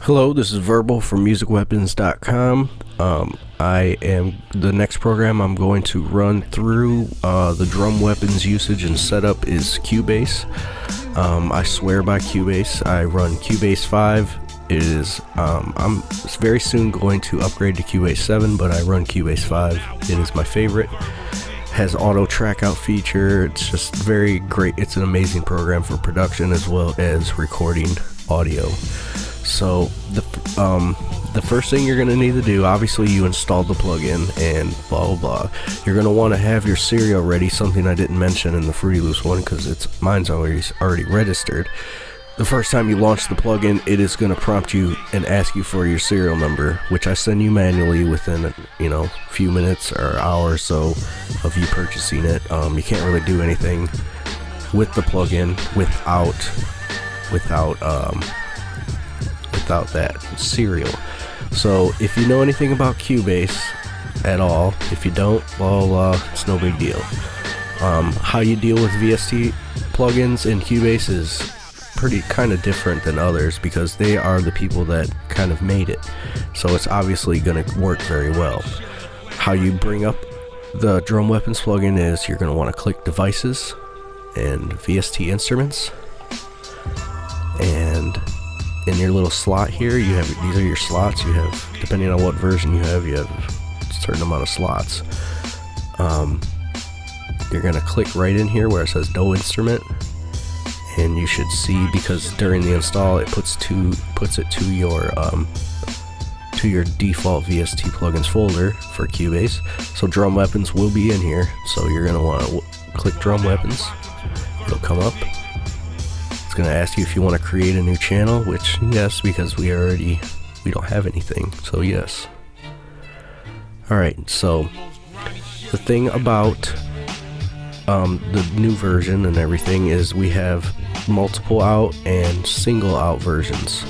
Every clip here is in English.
Hello, this is Verbal from musicweapons.com. The next program I'm going to run through the drum weapons usage and setup is Cubase. I swear by Cubase. I run Cubase 5. It is I'm very soon going to upgrade to Cubase 7, but I run Cubase 5. It is my favorite. Has auto track out feature. It's just very great. It's an amazing program for production as well as recording audio. So the first thing you're going to need to do, obviously you installed the plugin and blah blah blah. You're going to want to have your serial ready, something I didn't mention in the Fruity Loops one because mine's already registered. The first time you launch the plugin, it is going to prompt you and ask you for your serial number, which I send you manually within a few minutes or hour or so of you purchasing it. You can't really do anything with the plugin without that serial. So if you know anything about Cubase at all, if you don't, well, it's no big deal. How you deal with VSTi plugins in Cubase is pretty kind of different than others because they are the people that kind of made it, so it's obviously going to work very well. How you bring up the drum weapons plugin is you're going to want to click devices and VSTi instruments, and in your little slot here you have, these are your slots. You have, depending on what version you have a certain amount of slots. You're going to click right in here where it says no instrument, and you should see, because during the install it puts it to your default VSTi plugins folder for Cubase. So drum weapons will be in here, so you're going to want to click drum weapons. It'll come up. It's going to ask you if you want to create a new channel, which yes, because we don't have anything, so yes. Alright, so the thing about the new version and everything is we have multiple out and single out versions,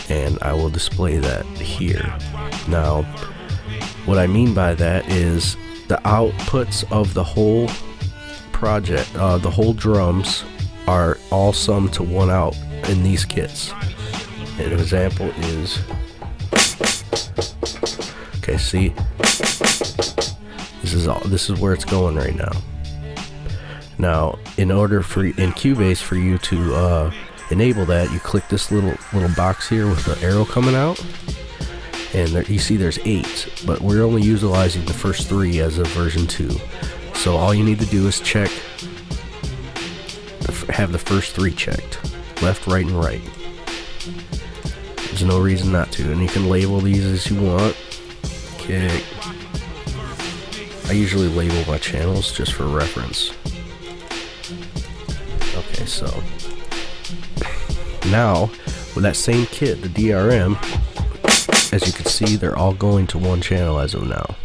and I will display that here. Now what I mean by that is the outputs of the whole project, the whole drums are all summed to one out in these kits. An example is, okay, see, this is where it's going right now. Now, in order for in Cubase for you to enable that, you click this little box here with the arrow coming out, and there, you see there's 8, but we're only utilizing the first 3 as of version 2. So all you need to do is have the first 3 checked, left, right, and right. There's no reason not to, and you can label these as you want. Okay, I usually label my channels just for reference. Okay, so now with that same kit, the DRM, as you can see, they're all going to one channel as of now.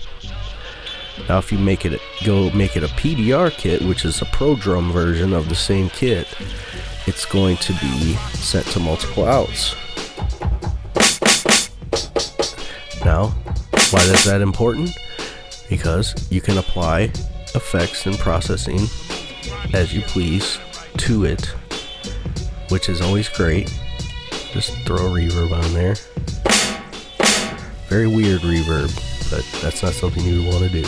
Now if you make it a PDR kit, which is a Pro Drum version of the same kit, it's going to be set to multiple outs. Now, why is that important? Because you can apply effects and processing as you please to it, which is always great. Just throw a reverb on there. Very weird reverb, but that's not something you want to do.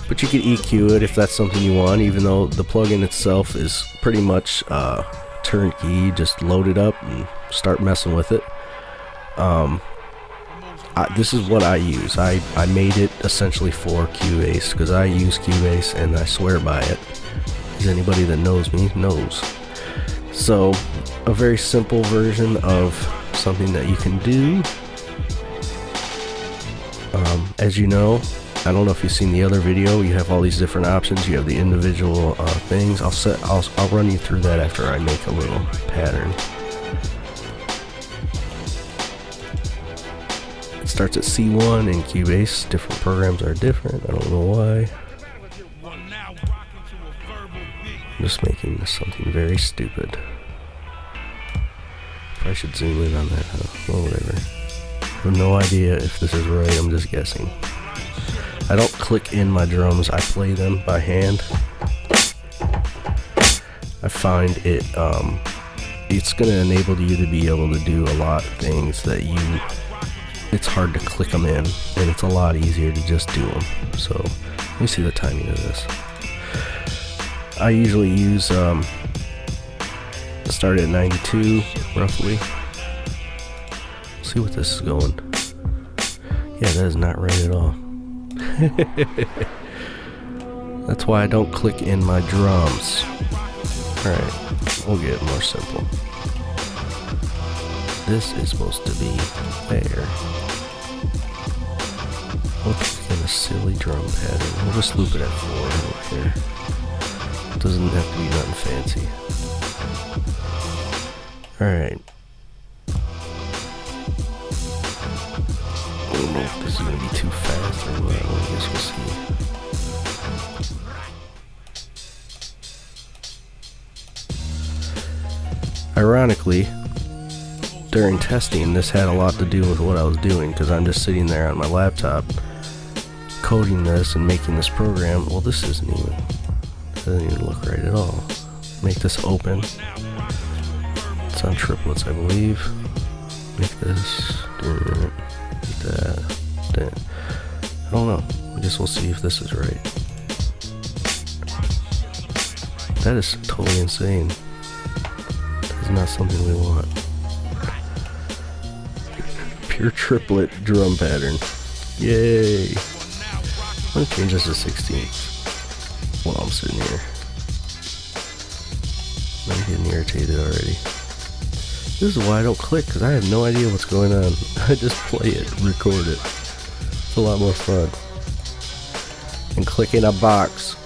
But you can EQ it if that's something you want, even though the plugin itself is pretty much turnkey. Just load it up and start messing with it. This is what I use. I made it essentially for Cubase because I use Cubase and I swear by it. As anybody that knows me knows. So a very simple version of something that you can do. As you know, I don't know if you've seen the other video, you have all these different options. You have the individual things. I'll run you through that after I make a little pattern. It starts at C1 in Cubase. Different programs are different. I don't know why. I'm just making this something very stupid. I should zoom in on that, huh? Well, whatever. I have no idea if this is right, I'm just guessing. I don't click in my drums, I play them by hand. I find it it's going to enable you to be able to do a lot of things that it's hard to click them in, and it's a lot easier to just do them. So let me see the timing of this. I usually use start at 92 roughly. See what this is going. Yeah, that is not right at all. That's why I don't click in my drums. Alright, we'll get it more simple. This is supposed to be there. We'll click in a silly drum pattern. We'll just loop it at 4 over here. It doesn't have to be nothing fancy. Alright. I don't know if this is going to be too fast or what. I guess we'll see. Ironically, during testing, this had a lot to do with what I was doing, because I'm just sitting there on my laptop coding this and making this program. Well, this doesn't even look right at all. Make this open. It's on triplets, I believe. Make this, that. I don't know. I guess we'll see if this is right. That is totally insane. That is not something we want. Pure triplet drum pattern. Yay! I'm gonna change this to 16 while I'm sitting here. I'm getting irritated already. This is why I don't click, because I have no idea what's going on. I just play it, record it. It's a lot more fun. And click in a box.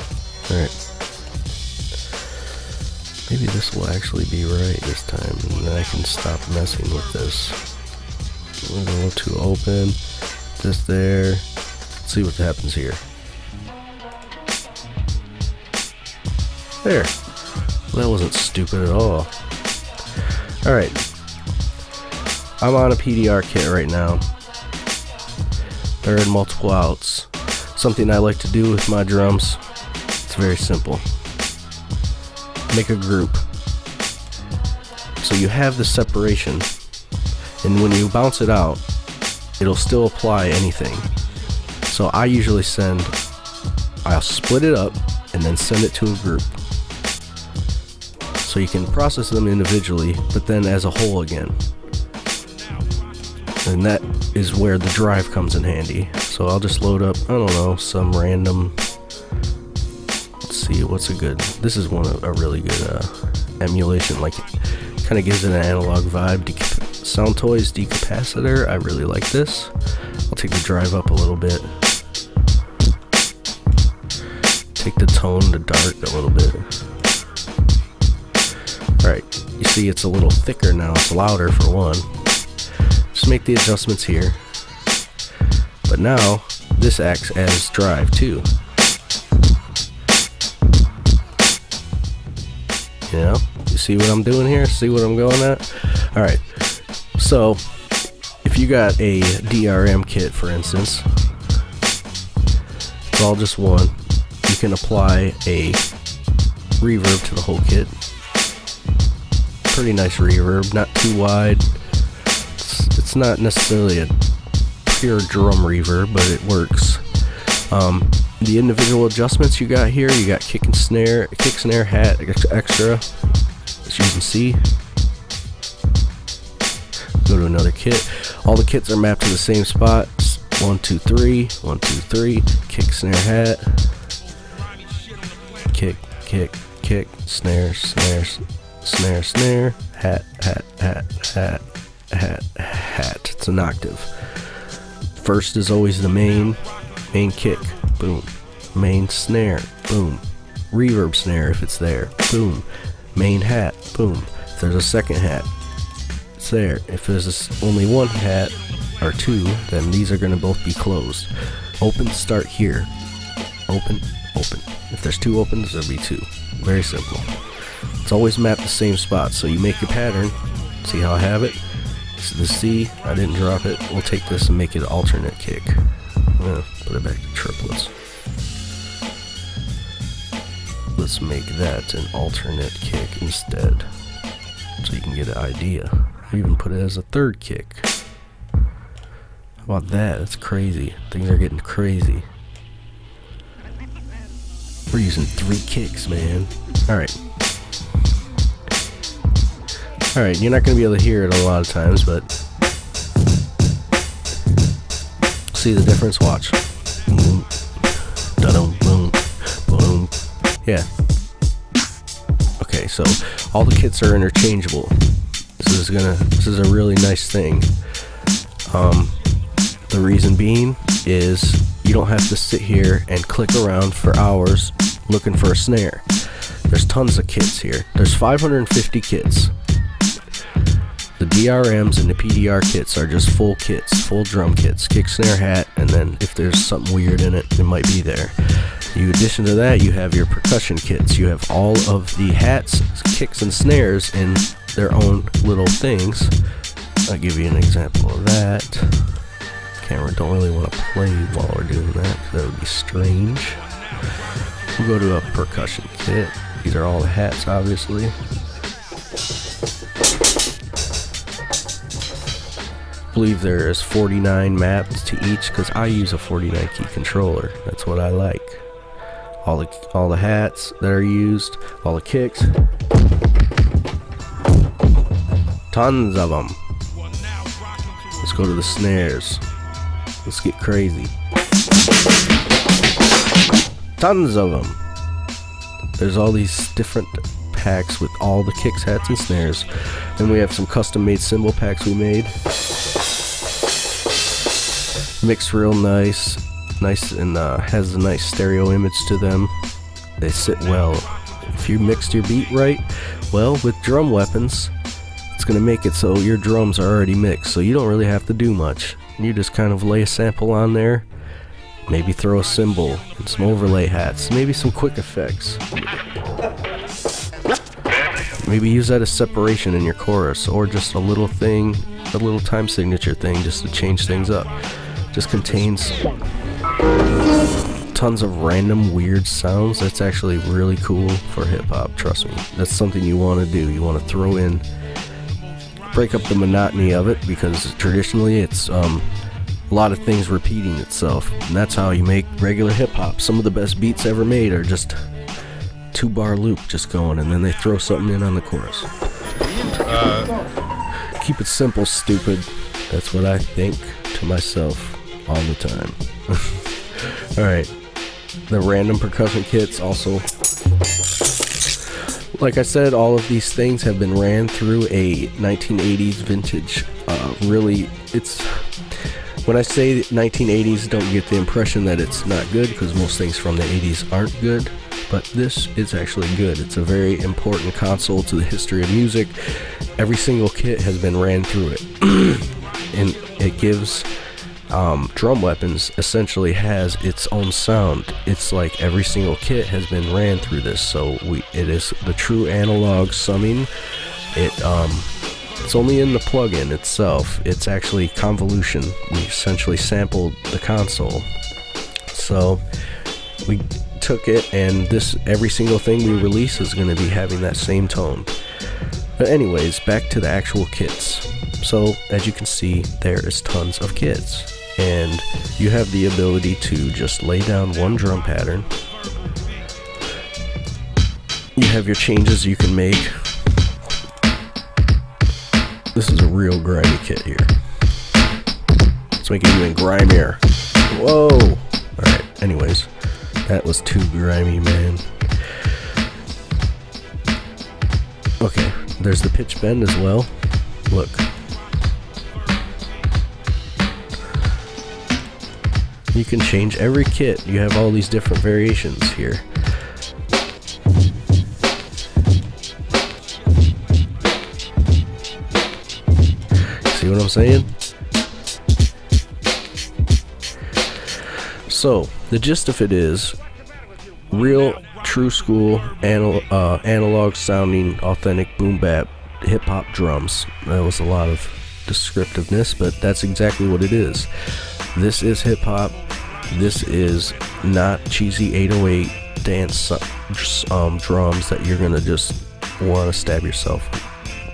Alright. Maybe this will actually be right this time, and then I can stop messing with this. We're a little too open. This there. Let's see what happens here. There. Well, that wasn't stupid at all. Alright. I'm on a PDR kit right now. They're in multiple outs. Something I like to do with my drums, it's very simple. Make a group. So you have the separation, and when you bounce it out, it'll still apply anything. So I usually I'll split it up and then send it to a group. So you can process them individually, but then as a whole again. And that is where the drive comes in handy. So I'll just load up, I don't know, some random, let's see, what's a good, this is a really good emulation, like it kind of gives it an analog vibe. Sound Toys Decapacitor, I really like this. I'll take the drive up a little bit. Take the tone to dark a little bit. Alright, you see it's a little thicker now, it's louder for one. Just make the adjustments here. But now, this acts as drive too. You know? You see what I'm doing here? See what I'm going at? Alright, so if you got a DRM kit, for instance, it's all just one. You can apply a reverb to the whole kit. Pretty nice reverb, not too wide. It's not necessarily a pure drum reverb, but it works. The individual adjustments you got here, you got kick snare, hat, extra, as you can see. Go to another kit. All the kits are mapped to the same spots. 1, 2, 3, 1, 2, 3, kick, snare, hat, kick, kick, kick, snare, snare, snare, snare, hat, hat, hat, hat, hat, hat. It's an octave. First is always the main kick, boom. Main snare, boom. Reverb snare if it's there, boom. Main hat, boom. If there's a second hat, it's there. If there's only one hat or two, then these are going to both be closed. Open, start here. Open, open. If there's two opens, there'll be two. Very simple. It's always mapped the same spot, so you make your pattern. See how I have it? This is the C. I didn't drop it. We'll take this and make it an alternate kick. I'm gonna put it back to triplets. Let's make that an alternate kick instead. so you can get an idea. I even put it as a third kick. How about that? That's crazy. Things are getting crazy. We're using 3 kicks, man. Alright. Alright, you're not going to be able to hear it a lot of times, but see the difference? Watch. Boom. Da-dum, boom. Boom. Yeah. Okay, so all the kits are interchangeable. This is a really nice thing. The reason being is you don't have to sit here and click around for hours looking for a snare. There's tons of kits here. There's 550 kits. The DRMs and the PDR kits are just full kits, full drum kits, kick, snare, hat, and then if there's something weird in it, it might be there. In addition to that, you have your percussion kits. You have all of the hats, kicks, and snares in their own little things. I'll give you an example of that. Camera don't really want to play while we're doing that, because that would be strange. We'll go to a percussion kit. These are all the hats, obviously. I believe there is 49 maps to each, because I use a 49 key controller. That's what I like. All the hats that are used, all the kicks, tons of them. Let's go to the snares. Let's get crazy. Tons of them. There's all these different packs with all the kicks, hats, and snares. Then we have some custom-made cymbal packs we made. Mixed real nice, and has a nice stereo image to them. They sit well. If you mixed your beat right, well, with drum weapons, it's gonna make it so your drums are already mixed, so you don't really have to do much. You just kind of lay a sample on there, maybe throw a cymbal and some overlay hats, maybe some quick effects. Maybe use that as separation in your chorus, or just a little thing, a little time signature thing, just to change things up. Just contains tons of random weird sounds. That's actually really cool for hip-hop, trust me. That's something you want to do. You want to throw in, break up the monotony of it, because traditionally it's a lot of things repeating itself, and that's how you make regular hip-hop. Some of the best beats ever made are just 2-bar loop just going, and then they throw something in on the chorus. Keep it simple, stupid. That's what I think to myself all the time. Alright, the random percussion kits also. Like I said, all of these things have been ran through a 1980s vintage. Really, it's, when I say 1980s, don't get the impression that it's not good, because most things from the 80s aren't good, but this is actually good. It's a very important console to the history of music. Every single kit has been ran through it. And it gives drum weapons essentially has its own sound. It's like every single kit has been ran through this, so it is the true analog summing. It's only in the plugin itself. It's actually convolution. We essentially sampled the console, so we took it, and every single thing we release is going to be having that same tone. But anyways, back to the actual kits. So as you can see, there is tons of kits, and you have the ability to just lay down one drum pattern. You have your changes you can make. This is a real grimy kit here. Let's make it even grimier. Whoa! Alright, anyways, that was too grimy, man. Okay, there's the pitch bend as well. Look. You can change every kit. You have all these different variations here. See what I'm saying? So, the gist of it is real, true school, analog sounding, authentic boom bap, hip hop drums. That was a lot of descriptiveness, but that's exactly what it is. This is hip hop. This is not cheesy 808 dance drums that you're gonna just want to stab yourself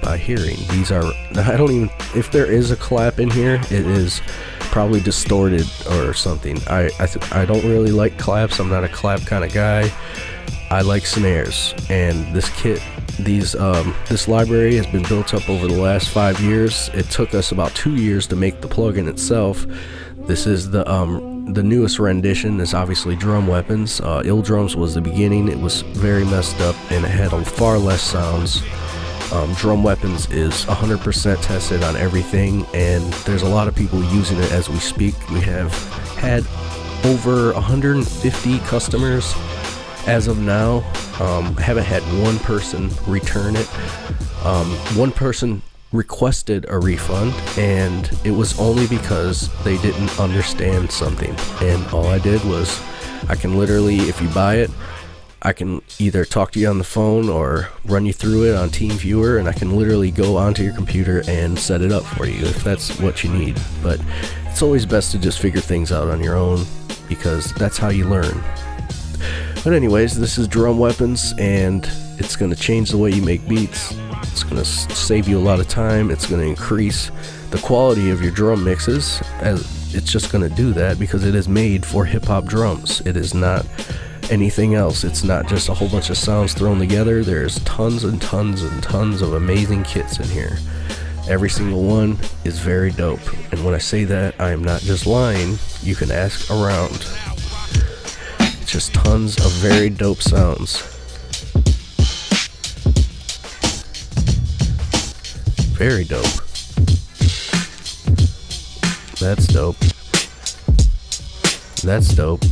by hearing. These are, I don't even, if there is a clap in here, it is probably distorted or something. I don't really like claps. I'm not a clap kind of guy. I like snares, and this kit, this library has been built up over the last 5 years. It took us about 2 years to make the plugin itself. This is the newest rendition. Is obviously Drum Weapons. Ill Drums was the beginning. It was very messed up and it had far less sounds. Drum Weapons is 100% tested on everything, and there's a lot of people using it as we speak. We have had over 150 customers as of now. Haven't had one person return it. One person requested a refund, and it was only because they didn't understand something. And all I did was, I can literally, if you buy it, I can either talk to you on the phone or run you through it on TeamViewer, and I can literally go onto your computer and set it up for you if that's what you need. But it's always best to just figure things out on your own, because that's how you learn. But anyways, this is Drum Weapons, and it's going to change the way you make beats. It's going to save you a lot of time. It's going to increase the quality of your drum mixes, as it's just going to do that because it is made for hip-hop drums. It is not anything else. It's not just a whole bunch of sounds thrown together. There's tons and tons and tons of amazing kits in here. Every single one is very dope, and when I say that, I am not just lying. You can ask around. Just tons of very dope sounds. Very dope. That's dope. That's dope.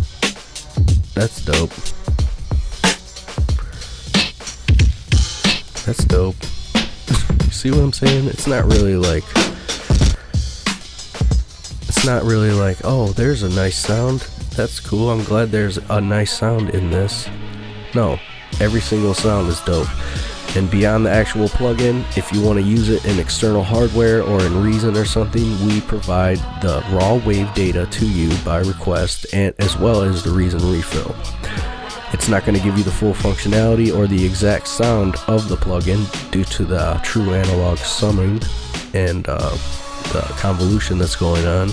That's dope. That's dope. You see what I'm saying? It's not really like, oh, there's a nice sound. That's cool. I'm glad there's a nice sound in this. No, every single sound is dope. And beyond the actual plugin, if you want to use it in external hardware or in Reason or something, we provide the raw wave data to you by request, and as well as the Reason refill. It's not going to give you the full functionality or the exact sound of the plugin due to the true analog summing and the convolution that's going on,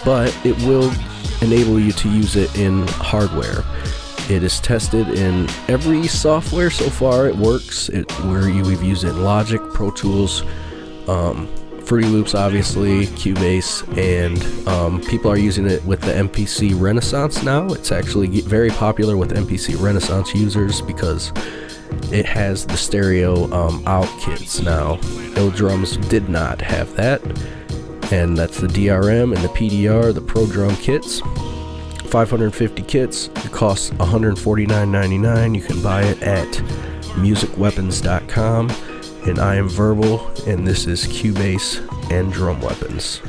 but it will enable you to use it in hardware. It is tested in every software so far. It works. We've used it in Logic, Pro Tools, Fruity Loops, obviously, Cubase, and people are using it with the MPC Renaissance now. It's actually very popular with MPC Renaissance users because it has the stereo out kits now. Ill Drums did not have that, and that's the DRM and the PDR, the Pro Drum kits. 550 kits. It costs $149.99. You can buy it at musicweapons.com. And I am Verbal, and this is Cubase and Drum Weapons.